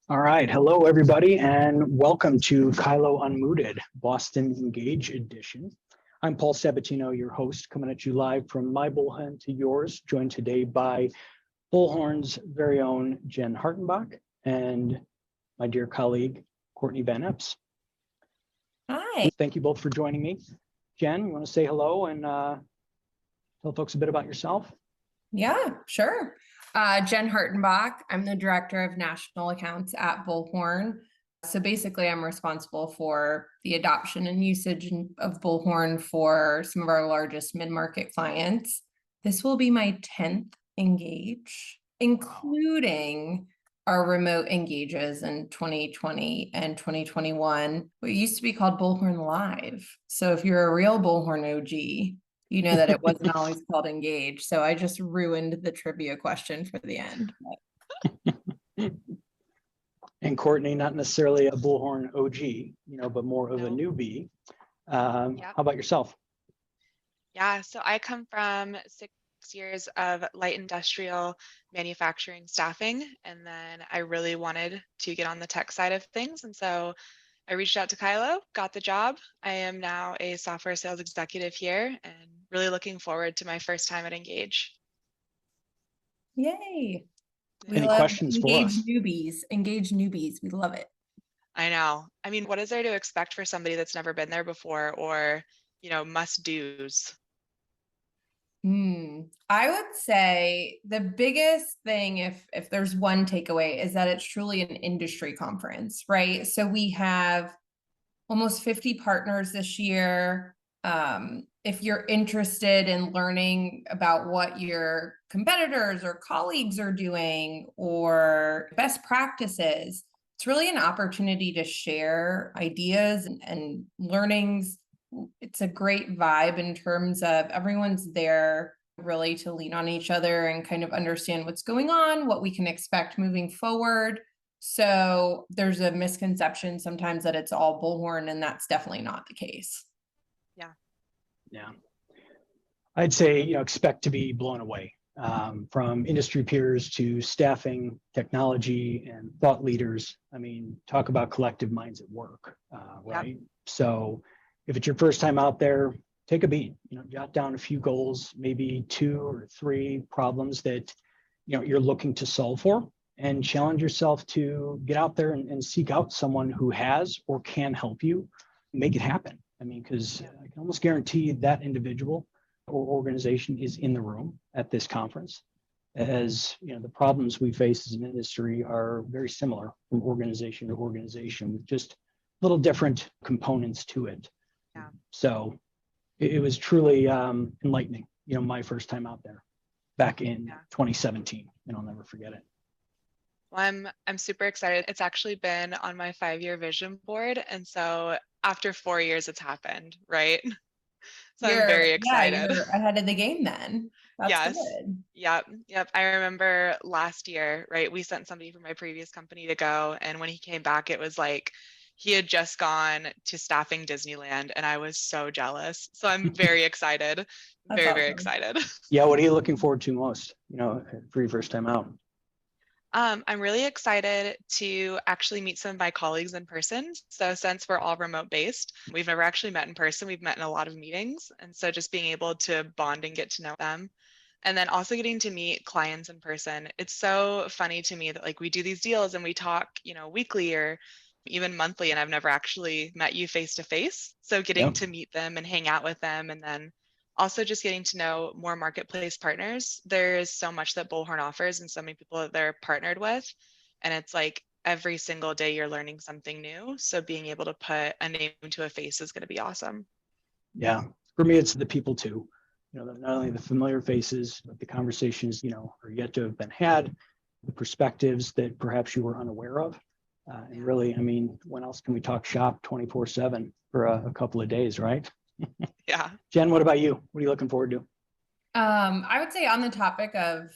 All right. Hello, everybody, and welcome to Kyloe Unmuted, Boston Engage Edition. I'm Paul Sabatino, your host, coming at you live from my bullpen to yours, joined today by Bullhorn's very own Jen Hartenbach and my dear colleague, Courtney Van Epps. Hi. Thank you both for joining me. Jen, you want to say hello and tell folks a bit about yourself? Yeah, sure. Jen Hartenbach. I'm the director of national accounts at Bullhorn. So basically, I'm responsible for the adoption and usage of Bullhorn for some of our largest mid-market clients. This will be my 10th Engage, including our remote engages in 2020 and 2021. What used to be called Bullhorn Live. So if you're a real Bullhorn OG, you know that it wasn't always called Engage. So I just ruined the trivia question for the end. And Courtney, not necessarily a Bullhorn OG, but more of a No. newbie. How about yourself? Yeah, so I come from 6 years of light industrial manufacturing staffing, and then I really wanted to get on the tech side of things. And so I reached out to Kyloe, got the job. I am now a software sales executive here and really looking forward to my first time at Engage. Yay. We Any love questions for us? Engage newbies. We love it. I know. I mean, what is there to expect for somebody that's never been there before or, must-dos? I would say the biggest thing, if there's one takeaway, is that it's truly an industry conference, right? So we have almost 50 partners this year. If you're interested in learning about what your competitors or colleagues are doing or best practices, it's really an opportunity to share ideas and learnings. It's a great vibe in terms of everyone's there really to lean on each other and kind of understand what's going on, what we can expect moving forward. So there's a misconception sometimes that it's all Bullhorn, and that's definitely not the case. Yeah. I'd say, expect to be blown away from industry peers to staffing, technology, and thought leaders. I mean, talk about collective minds at work, right? So if it's your first time out there, take a beat, jot down a few goals, maybe 2 or 3 problems that, you're looking to solve for, and challenge yourself to get out there and seek out someone who has or can help you make it happen. I mean, because I can almost guarantee that individual or organization is in the room at this conference, as the problems we face as an industry are very similar from organization to organization, with just little different components to it. Yeah. So it was truly enlightening, my first time out there back in 2017, and I'll never forget it. Well, I'm super excited. It's actually been on my 5-year vision board. And so after 4 years, it's happened, right? So I'm very excited. You're ahead of the game then. That's good. Yep. I remember last year, right? We sent somebody from my previous company to go. And when he came back, it was like he had just gone to staffing Disneyland, and I was so jealous. So I'm very excited. Very, awesome. very excited. Yeah. What are you looking forward to most, for your first time out? I'm really excited to actually meet some of my colleagues in person. So since we're all remote based, we've never actually met in person. We've met in a lot of meetings. And so just being able to bond and get to know them. And then also getting to meet clients in person. It's so funny to me that like we do these deals and we talk, weekly or even monthly, and I've never actually met you face to face. So getting to meet them and hang out with them, and then also just getting to know more marketplace partners. There is so much that Bullhorn offers and so many people that they're partnered with. And it's like every single day you're learning something new. So being able to put a name to a face is going to be awesome. Yeah. For me, it's the people too. Not only the familiar faces, but the conversations, are yet to have been had, the perspectives that perhaps you were unaware of. And really, I mean, when else can we talk shop 24/7 for a couple of days, right? Yeah. Jen, what about you? What are you looking forward to? I would say on the topic of,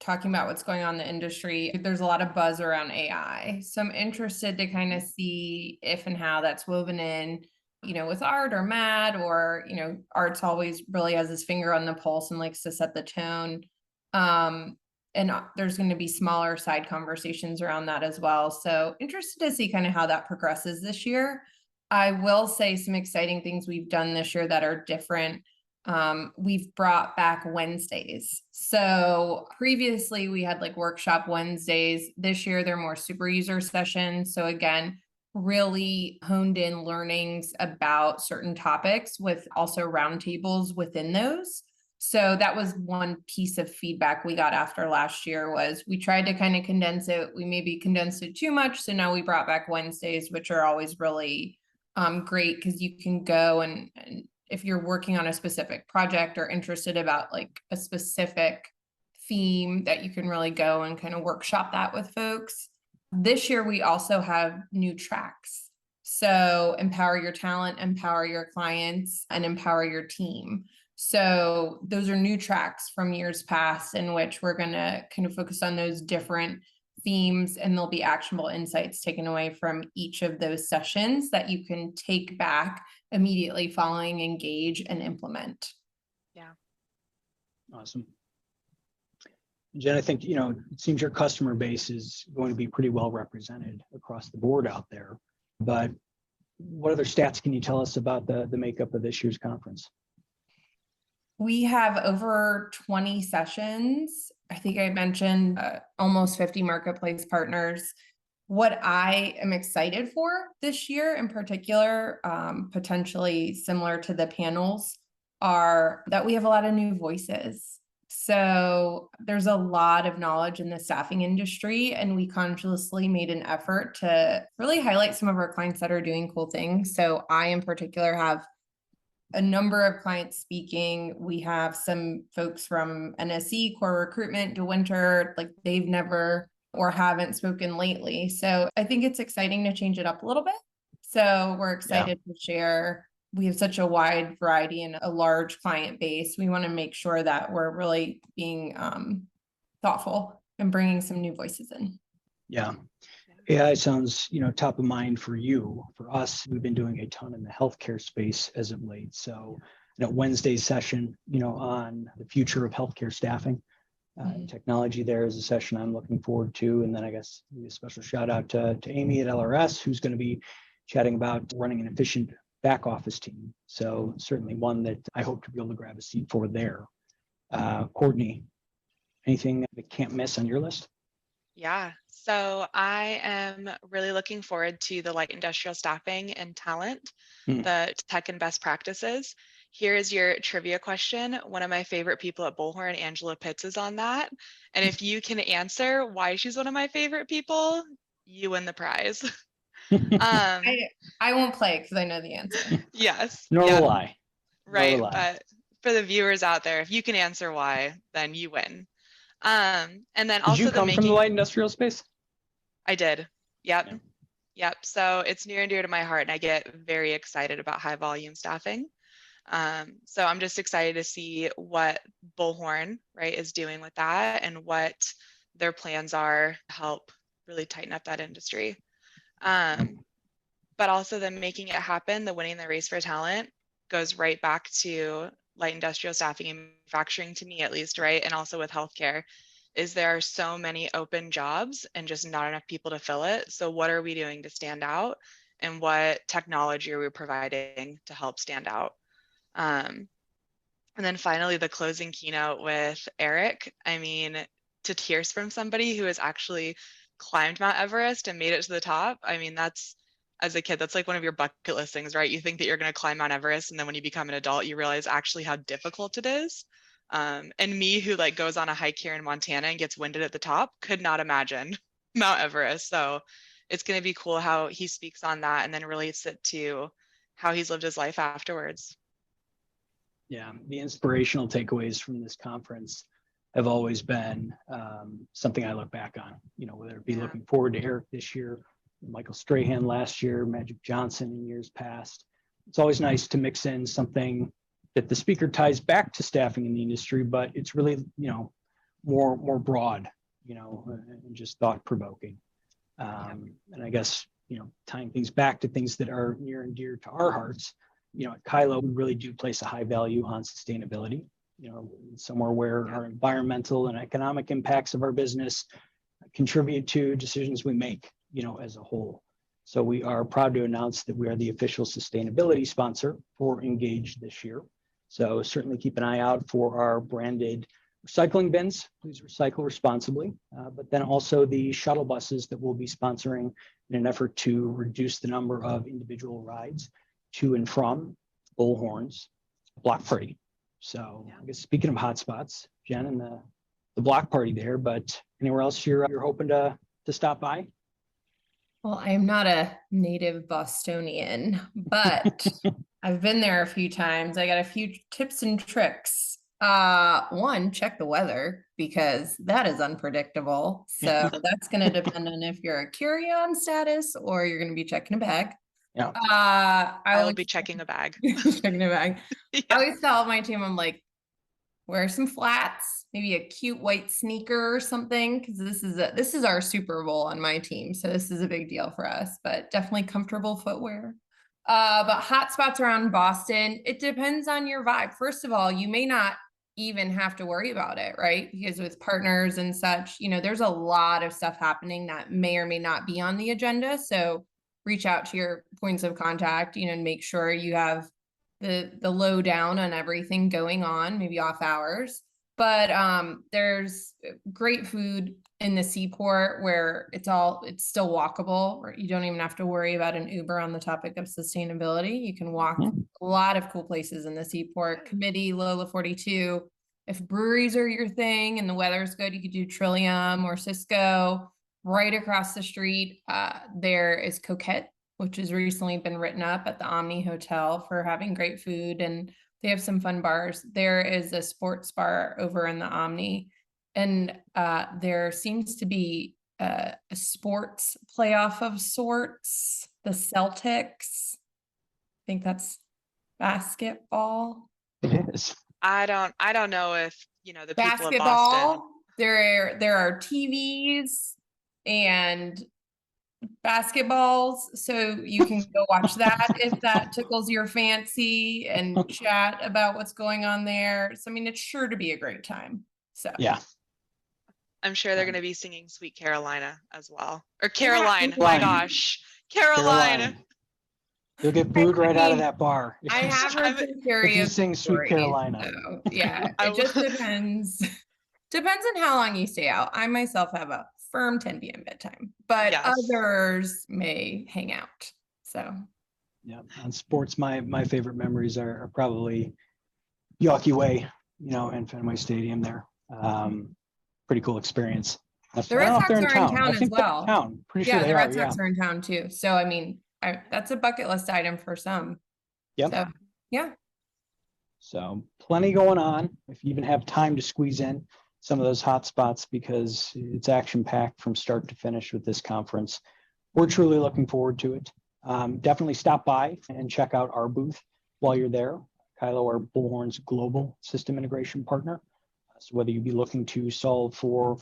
talking about what's going on in the industry, there's a lot of buzz around AI. So I'm interested to kind of see if and how that's woven in, with Art or Matt, or, Art's always really has his finger on the pulse and likes to set the tone. and there's going to be smaller side conversations around that as well. So interested to see kind of how that progresses this year. I will say some exciting things we've done this year that are different. We've brought back Wednesdays. So previously we had like workshop Wednesdays. This year they're more super user sessions. So again, really honed in learnings about certain topics with also roundtables within those. So that was one piece of feedback we got after last year was we tried to kind of condense it. We maybe condensed it too much. So now we brought back Wednesdays, which are always really great because you can go and if you're working on a specific project or interested about like a specific theme that you can really go and kind of workshop that with folks. This year, we also have new tracks. So empower your talent, empower your clients, and empower your team. So those are new tracks from years past in which we're going to kind of focus on those different themes, and there'll be actionable insights taken away from each of those sessions that you can take back immediately following, engage, and implement. Yeah. Awesome. Jen, I think, you know, it seems your customer base is going to be pretty well represented across the board out there. But what other stats can you tell us about the makeup of this year's conference? We have over 20 sessions. I think I mentioned almost 50 marketplace partners. What I am excited for this year in particular, potentially similar to the panels, are that we have a lot of new voices. So there's a lot of knowledge in the staffing industry, and we consciously made an effort to really highlight some of our clients that are doing cool things. So I in particular have a number of clients speaking. We have some folks from NSE, Core Recruitment, DeWinter, like they've never or haven't spoken lately. So I think it's exciting to change it up a little bit. So we're excited to share. We have such a wide variety and a large client base. We want to make sure that we're really being thoughtful and bringing some new voices in. Yeah. AI sounds, you know, top of mind for you. For us, we've been doing a ton in the healthcare space as of late. So, you know, Wednesday's session, you know, on the future of healthcare staffing, technology there is a session I'm looking forward to. And then I guess a special shout out to Amy at LRS, who's going to be chatting about running an efficient back office team. So certainly one that I hope to be able to grab a seat for there. Courtney, anything that can't miss on your list? Yeah, so I am really looking forward to the light industrial staffing and talent, the tech and best practices. Here is your trivia question. One of my favorite people at Bullhorn, Angela Pitts, is on that. And if you can answer why she's one of my favorite people, you win the prize. I won't play because I know the answer. Yes. Nor Yep. will I. Right. But for the viewers out there, if you can answer why, then you win. And then also Did you come from the light industrial space? I did. Yep. Yeah. Yep. So it's near and dear to my heart, and I get very excited about high volume staffing. So I'm just excited to see what Bullhorn, right, is doing with that and what their plans are to help really tighten up that industry. But also then making it happen, the winning the race for talent goes right back to light industrial staffing and manufacturing, to me at least, right? And also with healthcare, is there are so many open jobs and just not enough people to fill it. So what are we doing to stand out? And what technology are we providing to help stand out? And then finally, the closing keynote with Eric. I mean, to hear from somebody who has actually climbed Mount Everest and made it to the top. I mean, that's, as a kid, that's like one of your bucket list things, right? You think that you're going to climb Mount Everest, and then when you become an adult, you realize actually how difficult it is. And me, who like goes on a hike here in Montana and gets winded at the top, could not imagine Mount Everest. So it's going to be cool how he speaks on that and then relates it to how he's lived his life afterwards. Yeah, the inspirational takeaways from this conference have always been something I look back on, you know, whether it be looking forward to Eric this year, Michael Strahan last year, Magic Johnson in years past. It's always nice to mix in something that the speaker ties back to staffing in the industry, but it's really, you know, more broad, you know, and just thought provoking. And I guess, you know, tying things back to things that are near and dear to our hearts, you know, at Kyloe, we really do place a high value on sustainability. somewhere where our environmental and economic impacts of our business contribute to decisions we make, as a whole. So we are proud to announce that we are the official sustainability sponsor for Engage this year. So certainly keep an eye out for our branded recycling bins. Please recycle responsibly. But then also the shuttle buses that we'll be sponsoring in an effort to reduce the number of individual rides to and from Bullhorn's block party. So I guess speaking of hotspots, Jen, and the block party there, but anywhere else you're hoping to stop by? Well, I am not a native Bostonian, but I've been there a few times. I got a few tips and tricks. One, check the weather because that is unpredictable. So that's going to depend on if you're a carry-on status or you're going to be checking a bag. Yeah. I will be checking a bag. Checking a bag. Yeah. I always tell my team, I'm like, wear some flats, maybe a cute white sneaker or something, because this is our Super Bowl on my team, so this is a big deal for us. But definitely comfortable footwear. But hot spots around Boston, it depends on your vibe. First of all, you may not even have to worry about it, right? Because with partners and such, there's a lot of stuff happening that may or may not be on the agenda. So reach out to your points of contact, and make sure you have the lowdown on everything going on, maybe off hours. But there's great food in the Seaport where it's still walkable, or you don't even have to worry about an Uber on the topic of sustainability. You can walk a lot of cool places in the Seaport. Committee, Lola 42. If breweries are your thing and the weather's good, you could do Trillium or Cisco. Right across the street, there is Coquette, which has recently been written up at the Omni Hotel for having great food, and they have some fun bars. There is a sports bar over in the Omni, and there seems to be a sports playoff of sorts. The Celtics, I think that's basketball. It is. I don't know if the people of Boston. Basketball. There are TVs and basketballs, so you can go watch that if that tickles your fancy and chat about what's going on there. So I mean, it's sure to be a great time. So Yeah, I'm sure they're going to be singing Sweet Carolina as well, or Caroline. Yeah. My gosh, Caroline. You'll get booed right out of that bar. I have heard some if curious you sing Sweet stories, Carolina. so, yeah, it just depends on how long you stay out. I myself have a firm 10 p.m. bedtime, but Yes. others may hang out. So Yeah, on sports, my favorite memories are probably Yawkey Way, and Fenway Stadium there. Pretty cool experience. the Red Sox are in town I as think they're in well. town. Pretty Yeah, sure they the are. Red Sox are in town too. So I mean, that's a bucket list item for some. Yep. So yeah. So plenty going on. If you even have time to squeeze in some of those hot spots, because it's action packed from start to finish with this conference. We're truly looking forward to it. Definitely stop by and check out our booth while you're there. Kyloe, our Bullhorn's global system integration partner. So whether you be looking to solve for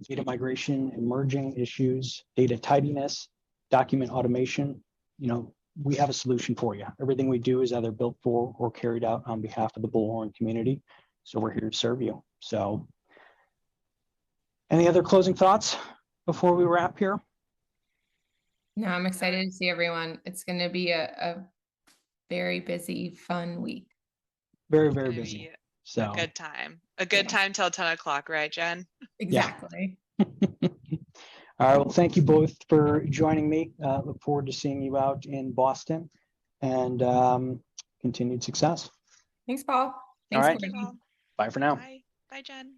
data migration, emerging issues, data tidiness, document automation, we have a solution for you. Everything we do is either built for or carried out on behalf of the Bullhorn community. So we're here to serve you. So any other closing thoughts before we wrap here? No, I'm excited to see everyone. It's going to be a very busy, fun week. Very, It's very gonna busy. be So a good time. A good time till 10 o'clock, right, Jen? Exactly. All right. Well, thank you both for joining me. Look forward to seeing you out in Boston, and continued success. Thanks, Paul. All Thanks, right. Courtney. Thank you all. Bye for now. Bye. Bye, Jen.